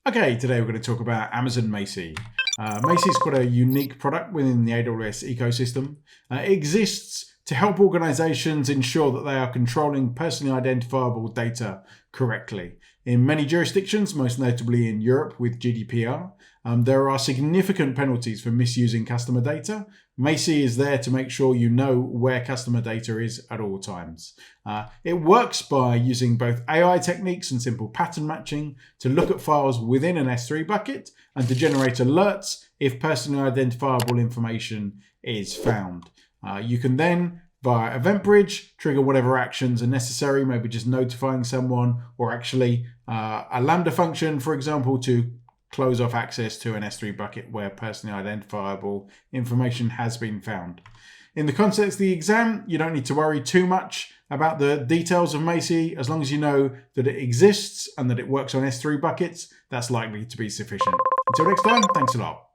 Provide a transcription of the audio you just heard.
Okay, today we're going to talk about Amazon Macie. Macie's quite a unique product within the AWS ecosystem. It exists to help organizations ensure that they are controlling personally identifiable data correctly. In many jurisdictions, most notably in Europe with GDPR, there are significant penalties for misusing customer data. Macie is there to make sure you know where customer data is at all times. It works by using both AI techniques and simple pattern matching to look at files within an S3 bucket and to generate alerts if personally identifiable information is found. You can then, via Event Bridge, trigger whatever actions are necessary, maybe just notifying someone or actually a Lambda function, for example, to close off access to an S3 bucket where personally identifiable information has been found. In the context of the exam, you don't need to worry too much about the details of Macie. As long as you know that it exists and that it works on S3 buckets, that's likely to be sufficient. Until next time, thanks a lot.